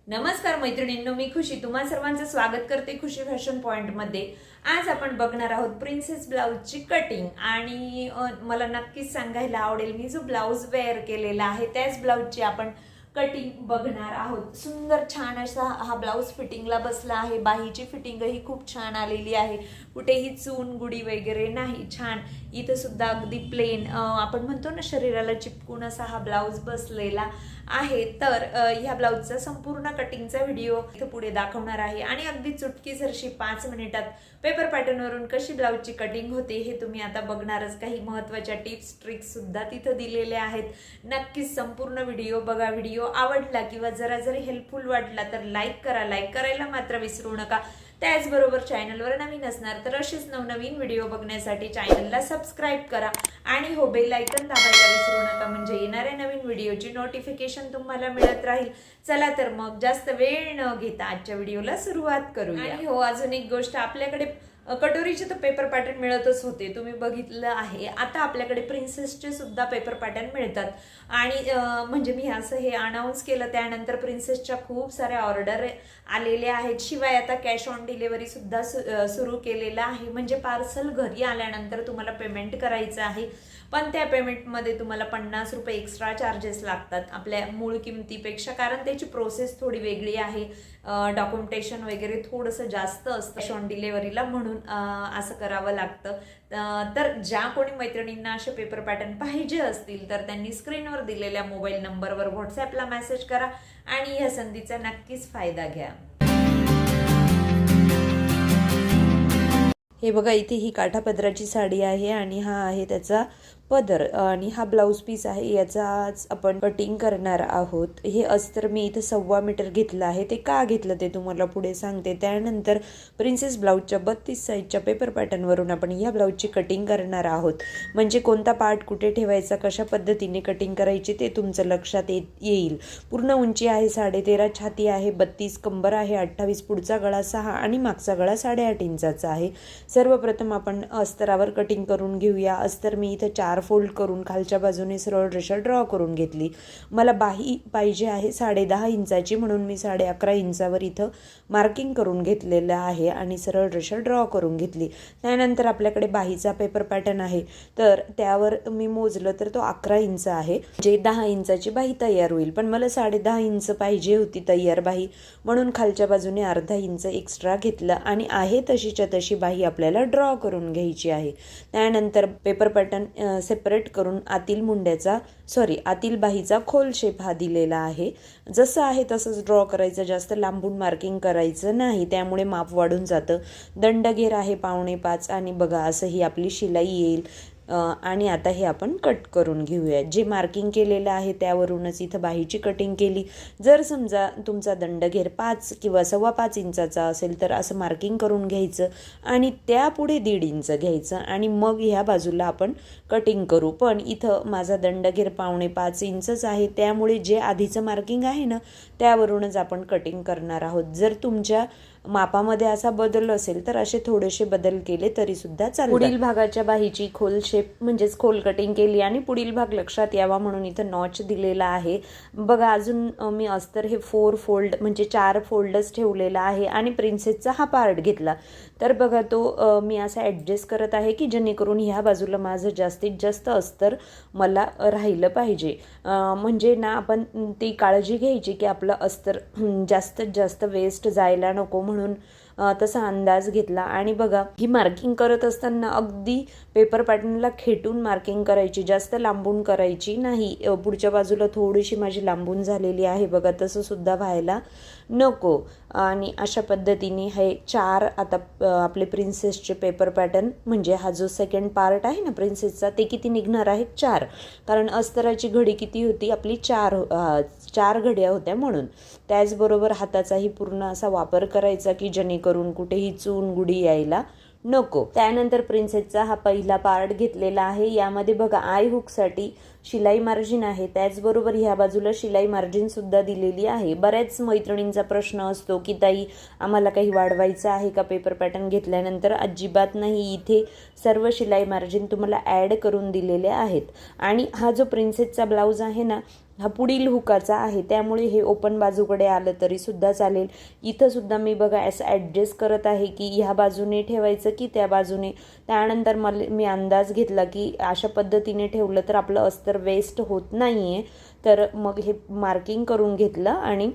नमस्कार मैत्रिणींनो, मी खुशी तुम्हा सर्वांचं स्वागत करते खुशी फॅशन पॉइंट मध्ये। आज आपण बघणार आहोत प्रिन्सेस ब्लाउजची कटिंग आणि मला नक्कीच सांगायला आवडेल मी जो ब्लाउज वेअर केलेला आहे त्याच ब्लाउजची आपण कटिंग बघणार आहोत। सुंदर छान असा हा ब्लाउज फिटिंगला बसला आहे। बाहीची फिटिंग ही खूप छान आलेली आहे, कुठेही चून गुडी वगैरे नाही, छान इथे सुद्धा अगदी प्लेन आपण म्हणतो ना शरीराला चिपकून असा हा ब्लाउज बसलेला आहे। तर ह्या ब्लाउजचा संपूर्ण कटिंगचा व्हिडिओ इथे पुढे दाखवणार आहे आणि अगदी चुटकीसरशी 5 मिनिटात पेपर पॅटर्न वरून कशी ब्लाउजची कटिंग होते हे तुम्ही आता बघणारच। काही महत्त्वाच्या टिप्स ट्रिक्स सुद्धा तिथे दिलेले आहेत। नक्कीच संपूर्ण व्हिडिओ बघा। व्हिडिओ आवडला किंवा जरी हेल्पफुल वाटला तर लाईक करा, लाईक करायला मात्र विसरू नका। त्याचबरोबर चॅनलवर नवीन असणार तर असेच नवनवीन व्हिडिओ बघण्यासाठी चॅनलला सबस्क्राइब करा आणि हो बेल आयकॉन दाबायला विसरू नका, म्हणजे येणाऱ्या नवीन व्हिडिओची नोटिफिकेशन तुम्हाला मिळत राहील। चला तर मग जास्त वेळ न घेता आजच्या व्हिडिओला सुरुवात करूया। आणि हो, अजून एक गोष्ट, आपल्याकडे कटोरीचे तर पेपर पॅटर्न मिळतच होते, तुम्ही बघितलं आहे। आता आपल्याकडे प्रिन्सेसचे सुद्धा पेपर पॅटर्न मिळतात आणि म्हणजे मी असं हे अनाउन्स केलं त्यानंतर प्रिन्सेसच्या खूप साऱ्या ऑर्डर आलेल्या आहेत। शिवाय आता कॅश ऑन डिलिव्हरी सुद्धा सुरू केलेला आहे, म्हणजे पार्सल घरी आल्यानंतर तुम्हाला पेमेंट करायचं आहे, पण त्या पेमेंटमध्ये तुम्हाला 50 रुपये एक्स्ट्रा चार्जेस लागतात आपल्या मूळ किमतीपेक्षा, कारण त्याची प्रोसेस थोडी वेगळी आहे। डॉक्युमेंटेशन वगैरे थोडंसं जास्त असतं कॅश ऑन डिलिव्हरीला, म्हणून असं करावं लागतं। तर ज्या कोणी मैत्रिणींना असे पेपर पॅटर्न पाहिजे असतील तर त्यांनी स्क्रीनवर दिलेल्या मोबाईल नंबरवर व्हॉट्सॲपला मेसेज करा आणि या संधीचा नक्कीच फायदा घ्या। हे बघा, इथे ही काठापदराची साडी आहे आणि हा आहे त्याचा पदर आणि हा ब्लाऊज पीस आहे, याचा आज आपण कटिंग करणार आहोत। हे अस्तर मी इथे 1.25 मीटर घेतलं आहे, ते का घेतलं ते तुम्हाला पुढे सांगते। त्यानंतर प्रिन्सेस ब्लाऊजच्या 32 साईजच्या पेपर पॅटर्नवरून आपण या ब्लाऊजची कटिंग करणार आहोत, म्हणजे कोणता पार्ट कुठे ठेवायचा, कशा पद्धतीने कटिंग करायची ते तुमचं लक्षात येईल। पूर्ण उंची आहे 13.5, छाती आहे 32, कंबर आहे 28, पुढचा गळा 6 आणि मागचा गळा 8.5 इंचाचा आहे। सर्वप्रथम आपण अस्तरावर कटिंग करून घेऊया। अस्तर मी इथे 4 फोल्ड करून खालच्या बाजूने सरळ रेषा ड्रॉ करून घेतली। मला बाही पाहिजे आहे 10.5 इंचाची, म्हणून मी 11.5 इंचावर इथं मार्किंग करून घेतलेलं आहे आणि सरळ रेषा ड्रॉ करून घेतली। त्यानंतर आपल्याकडे बाहीचा पेपर पॅटर्न आहे, तर त्यावर मी मोजलं तर तो 11 इंच आहे, जे 10 इंचाची बाही तयार होईल, पण मला 10.5 इंच पाहिजे होती तयार बाही, म्हणून खालच्या बाजूने अर्धा इंच एक्स्ट्रा घेतलं आणि आहे तशीच्या तशी बाही आपल्याला ड्रॉ करून घ्यायची आहे। त्यानंतर पेपर पॅटर्न सेपरेट करून आतील बाहीचा खोल शेप हा दिलेला आहे, जसं आहे तसंच ड्रॉ करायचं, जास्त लांबून मार्किंग करायचं नाही, त्यामुळे माप वाढून जातं। दंडघेर आहे 5.25 आणि बघा असं ही आपली शिलाई येईल। आणि आता हे आपण कट करून घेऊया। जे मार्किंग केलेलं आहे त्यावरूनच इथं बाहीची कटिंग केली। जर समजा तुमचा दंडघेर 5 किंवा 5.25 इंचाचा असेल तर असं मार्किंग करून घ्यायचं आणि त्यापुढे 1.5 इंच घ्यायचं आणि मग ह्या बाजूला आपण कटिंग करू। पण इथं माझा दंडघेर 5.25 इंचच आहे, त्यामुळे जे आधीचं मार्किंग आहे ना त्यावरूनच आपण कटिंग करणार आहोत। जर तुमच्या मापामध्ये असा बदल असेल तर असे थोडेसे बदल केले तरी सुद्धा चालेल। पुढील भागाच्या बाहीची खोल शेप म्हणजेच खोल कटिंग केली आणि पुढील भाग लक्षात यावा म्हणून इथं नॉच दिलेला आहे। बघा, अजून मी अस्तर हे 4 फोल्ड म्हणजे 4 फोल्डच ठेवलेला आहे आणि प्रिन्सेसचा हा पार्ट घेतला, तर बघा तो मी असा ॲडजस्ट करत आहे की जेणेकरून ह्या बाजूला माझं जास्तीत जास्त अस्तर मला राहिलं पाहिजे। म्हणजे ना आपण ती काळजी घ्यायची की आपलं अस्तर जास्तीत जास्त वेस्ट जायला नको, म्हणून तसा अंदाज घेतला। आणि बघा, ही मार्किंग करत असताना अगदी पेपर पॅटर्नला खेटून मार्किंग करायची, जास्त लांबून करायची नाही। पुढच्या बाजूला थोडीशी माझी लांबून झालेली आहे, बघा तसं सुद्धा व्हायला नको। आणि अशा पद्धतीने हे 4 आता आपले प्रिन्सेसचे पेपर पॅटर्न, म्हणजे हा जो सेकंड पार्ट आहे ना प्रिन्सेसचा, ते किती निघणार आहे 4, कारण अस्तराची घडी किती होती आपली 4 घड्या होत्या म्हणून। त्याचबरोबर हाताचाही पूर्ण असा वापर करायचा की जेणेकरून कुठेही चून गुडी यायला नको। त्यानंतर प्रिन्सेसचा हा पहिला पार्ट घेतलेला आहे, यामध्ये बघा आय हुकसाठी शिलाई मार्जिन आहे, त्याचबरोबर ह्या बाजूला शिलाई मार्जिन सुद्धा दिलेली आहे। बऱ्याच मैत्रिणींचा प्रश्न असतो की ताई आम्हाला काही वाढवायचं आहे का पेपर पॅटर्न घेतल्यानंतर? अजिबात नाही, इथे सर्व शिलाई मार्जिन तुम्हाला ॲड करून दिलेले आहेत। आणि हा जो प्रिन्सेसचा ब्लाऊज आहे ना हा पुढील हुकाचा आहे, त्यामुळे हे ओपन बाजूकडे आलं तरी सुद्धा चालेल. इथं सुद्धा मी बघा असं ॲडजस्ट करत आहे की ह्या बाजूने ठेवायचं की त्या बाजूने. त्यानंतर मी अंदाज घेतला की अशा पद्धतीने ठेवलं तर आपलं अस्तर वेस्ट होत नाही आहे. तर मग हे मार्किंग करून घेतलं आणि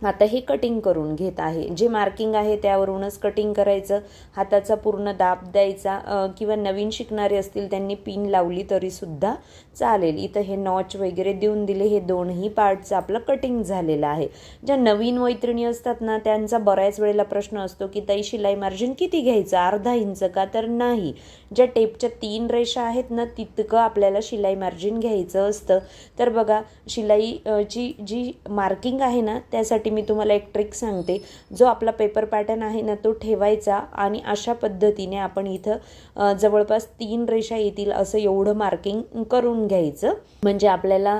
आता हे कटिंग करून घेत आहे. जे मार्किंग आहे त्यावरूनच कटिंग करायचं. हाताचा पूर्ण दाब द्यायचा, किंवा नवीन शिकणारे असतील त्यांनी पिन लावली तरी सुद्धा चालेल. इथं हे नॉच वगैरे देऊन दिले. हे दोनही पार्टचं आपलं कटिंग झालेलं आहे. ज्या नवीन मैत्रिणी असतात ना त्यांचा बऱ्याच वेळेला प्रश्न असतो की ताई शिलाई मार्जिन किती घ्यायचं, अर्धा इंच का? तर नाही, ज्या टेपच्या 3 रेषा आहेत ना तितकं आपल्याला शिलाई मार्जिन घ्यायचं असतं. तर बघा शिलाईची जी मार्किंग आहे ना त्यासाठी मी तुम्हाला एक ट्रिक सांगते. जो आपला पेपर पॅटर्न आहे ना तो ठेवायचा आणि अशा पद्धतीने आपण इथं जवळपास 3 रेषा येतील असं एवढं मार्किंग करून घ्यायचं. म्हणजे आपल्याला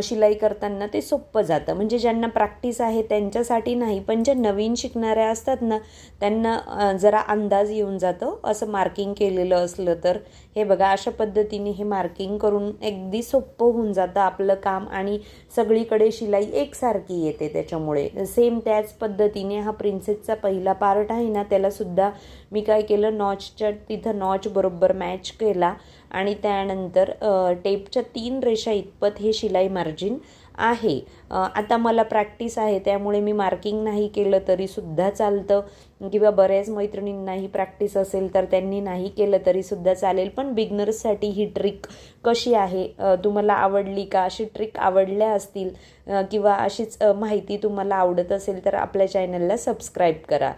शिलाई करताना ते सोपं जातं. म्हणजे ज्यांना प्रॅक्टिस आहे त्यांच्यासाठी नाही, पण ज्या नवीन शिकणाऱ्या असतात ना त्यांना जरा अंदाज येऊन जातो असं मार्किंग केलेलं असलं तर. हे बघा अशा पद्धतीने हे मार्किंग करून अगदी सोपं होऊन जातं आपलं काम आणि सगळीकडे शिलाई एकसारखी येते. त्याच्यामुळे सेम त्याच पद्धतीने हा प्रिन्सेसचा पहिला पार्ट आहे ना त्याला सुद्धा मी काय केलं, नॉचच्या तिथं नॉच बरोबर मॅच केला आणि त्यानंतर टेपच्या 3 रेषा इतपत हे शिलाई मार्जिन आहे. आता मला प्रॅक्टिस आहे त्यामुळे मी मार्किंग नाही केलं तरी सुद्धा चालतं, किंवा बऱ्याच मैत्रिणींनाही प्रॅक्टिस असेल तर त्यांनी नाही केलं तरी सुद्धा चालेल. पण बिगनर्ससाठी ही ट्रिक कशी आहे, तुम्हाला आवडली का? अशी ट्रिक आवडल्या असतील किंवा अशीच माहिती तुम्हाला आवडत असेल तर आपल्या चॅनलला सबस्क्राईब करा.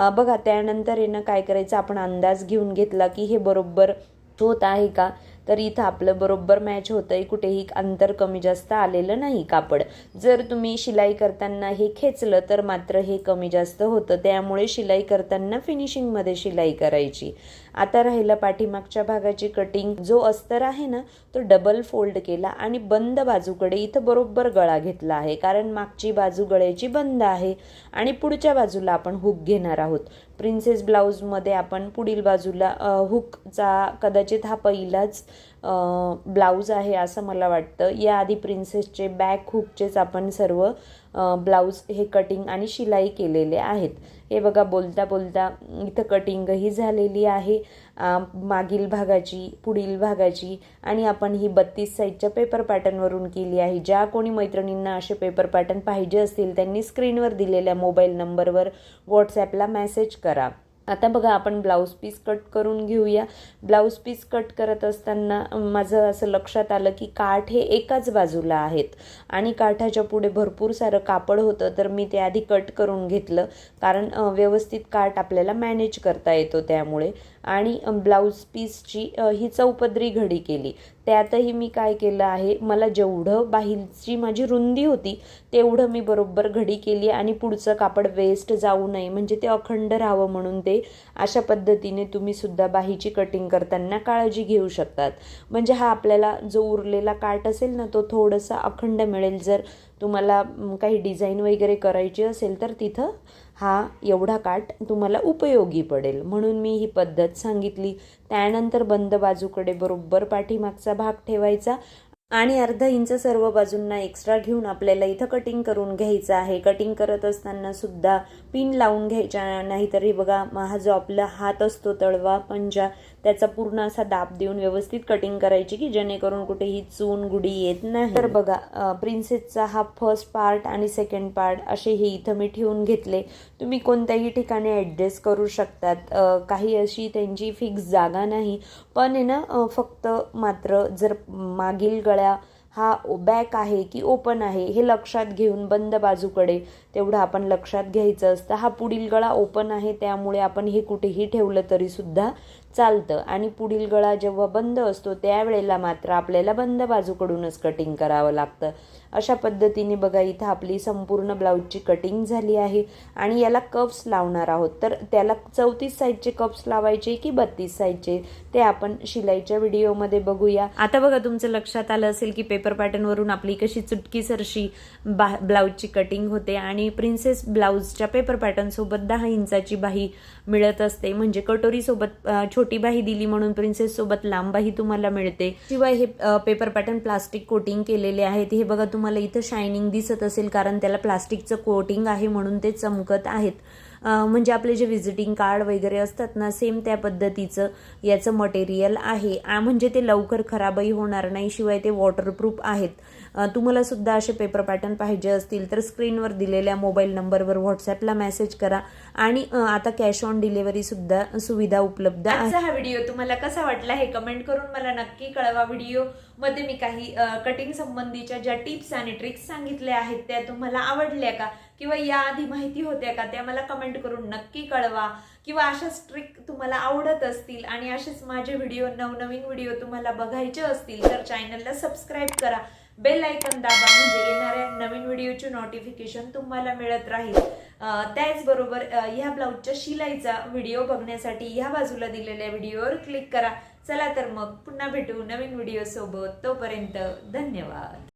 बघा त्यानंतर येणं काय करायचं, आपण अंदाज घेऊन घेतला की हे बरोबर होत आहे का? तर इथं आपलं बरोबर मॅच होतं आहे, कुठेही अंतर कमी जास्त आलेलं नाही कापड. जर तुम्ही शिलाई करताना हे खेचलं तर मात्र हे कमी जास्त होतं, त्यामुळे शिलाई करताना फिनिशिंगमध्ये शिलाई करायची. आता राहिलं पाठीमागच्या भागाची कटिंग. जो अस्तर आहे ना तो डबल फोल्ड केला आणि बंद बाजूकडे इथं बरोबर गळा घेतला आहे, कारण मागची बाजू गळ्याची बंद आहे आणि पुढच्या बाजूला आपण हुक घेणार आहोत. प्रिन्सेस ब्लाऊजमध्ये आपण पुढील बाजूला हुकचा कदाचित हा पहिलाच ब्लाऊज आहे असं मला वाटतं. याआधी प्रिन्सेसचे बॅक हुकचेच आपण सर्व ब्लाऊज हे कटिंग आणि शिलाई केलेले आहेत. हे बघा बोलता बोलता इथं कटिंगही झालेली आहे मागील भागाची, पुढील भागाची, आणि आपण ही 32 साईजच्या पेपर पॅटर्नवरून केली आहे. ज्या कोणी मैत्रिणींना असे पेपर पॅटर्न पाहिजे असतील त्यांनी स्क्रीनवर दिलेल्या मोबाईल नंबरवर व्हॉट्सॲपला मेसेज करा. आता बघा आपण ब्लाऊज पीस कट करून घेऊया. ब्लाऊज पीस कट करत असताना माझं असं लक्षात आलं की काठ हे एकाच बाजूला आहेत आणि काठाच्या पुढे भरपूर सारं कापड होतं, तर मी ते आधी कट करून घेतलं, कारण व्यवस्थित काठ आपल्याला मॅनेज करता येतो त्यामुळे. आणि ब्लाऊज पीसची ही चौपदरी घडी केली. त्यातही मी काय केलं आहे, मला जेवढं बाहीची माझी रुंदी होती तेवढं मी बरोबर घडी केली आणि पुढचं कापड वेस्ट जाऊ नये, म्हणजे ते अखंड राहावं म्हणून ते अशा पद्धतीने तुम्ही सुद्धा बाहीची कटिंग करताना काळजी घेऊ शकतात. म्हणजे हा आपल्याला जो उरलेला काठ असेल ना तो थोडासा अखंड मिळेल. जर तुम्हाला काही डिझाईन वगैरे करायची असेल तर तिथं हा एवढा काठ तुम्हाला उपयोगी पडेल, म्हणून मी ही पद्धत सांगितली. त्यानंतर बंद बाजूकडे बरोबर पाठीमागचा भाग ठेवायचा आणि अर्धा इंच सर्व बाजूंना एक्स्ट्रा घेऊन आपल्याला इथं कटिंग करून घ्यायचं आहे. कटिंग करत असताना सुद्धा पिन लावून घ्यायच्या, नाहीतर हे बघा हा जो आपला हात असतो तळवा पंजा त्याचा पूर्ण असा दाब देऊन व्यवस्थित कटिंग करायची की जेणेकरून कुठेही चून गुडी येत नाही. तर बघा प्रिन्सेसचा हा फर्स्ट पार्ट आणि सेकंड पार्ट असे हे इथं मी ठेवून घेतले. तुम्ही कोणत्याही ठिकाणी ॲडजस्ट करू शकतात, काही अशी त्यांची फिक्स जागा नाही. पण आहे ना फक्त मात्र जर मागील गळ्या हा बॅक आहे की ओपन आहे हे लक्षात घेऊन बंद बाजूकडे तेवढं आपण लक्षात घ्यायचं असतं. हा पुढील गळा ओपन आहे त्यामुळे आपण हे कुठेही ठेवलं तरी सुद्धा चालतं आणि पुढील गळा जेव्हा बंद असतो त्यावेळेला मात्र आपल्याला बंद बाजूकडूनच कटिंग करावं लागतं. अशा पद्धतीने बघा इथं आपली संपूर्ण ब्लाऊजची कटिंग झाली आहे आणि याला कप्स लावणार आहोत. तर त्याला 34 साईजचे कप्स लावायचे की 32 साईजचे ते आपण शिलाईच्या व्हिडिओमध्ये बघूया. आता बघा तुमचं लक्षात आलं असेल की पेपर पॅटर्नवरून आपली कशी चुटकीसरशी ब्लाऊजची कटिंग होते आणि प्रिन्सेस ब्लाऊजच्या पेपर पॅटर्नसोबत 10 इंचाची बाही मिळत असते. म्हणजे कटोरीसोबत छोटी बाही दिली म्हणून प्रिन्सेस सोबत लांब बाही तुम्हाला मिळते. शिवाय हे पेपर पॅटर्न प्लास्टिक कोटिंग केलेले आहेत. हे बघा तुम्हाला इथं शायनिंग दिसत असेल, कारण त्याला प्लास्टिकचं कोटिंग आहे म्हणून ते चमकत आहेत. म्हणजे आपले जे व्हिजिटिंग कार्ड वगैरे असतात ना, सेम त्या पद्धतीचं याचं मटेरियल आहे. म्हणजे ते लवकर खराबही होणार नाही. शिवाय ते वॉटरप्रूफ आहेत. तुम्हाला सुद्धा असे पेपर पॅटर्न पाहिजे असतील तर स्क्रीनवर दिलेल्या मोबाईल नंबरवर व्हॉट्सॲपला मेसेज करा. आणि आता कॅश ऑन डिलिव्हरी सुद्धा सुविधा उपलब्ध आहे. आजचा हा व्हिडिओ तुम्हाला कसा वाटला हे कमेंट करून मला नक्की कळवा. व्हिडिओ मध्ये मी काही कटिंग संबंधीच्या ज्या टिप्स आणि ट्रिक्स सांगितल्या आहेत त्या तुम्हाला आवडल्या का, किंवा याआधी माहिती होत्या का, त्या मला कमेंट करून नक्की कळवा. किंवा अशाच ट्रिक तुम्हाला आवडत असतील आणि असेच माझे व्हिडिओ, नवनवीन व्हिडिओ तुम्हाला बघायचे असतील तर चॅनलला सबस्क्राईब करा, बेल आयकॉन दाबा, म्हणजे येणाऱ्या नवीन व्हिडिओचे नोटिफिकेशन तुम्हाला मिळत राहील. त्याचबरोबर ह्या ब्लाऊजच्या शिलाईचा व्हिडिओ बघण्यासाठी ह्या बाजूला दिलेल्या व्हिडिओवर क्लिक करा. चला तर मग पुन्हा भेटू नवीन व्हिडिओ सोबत. तोपर्यंत धन्यवाद.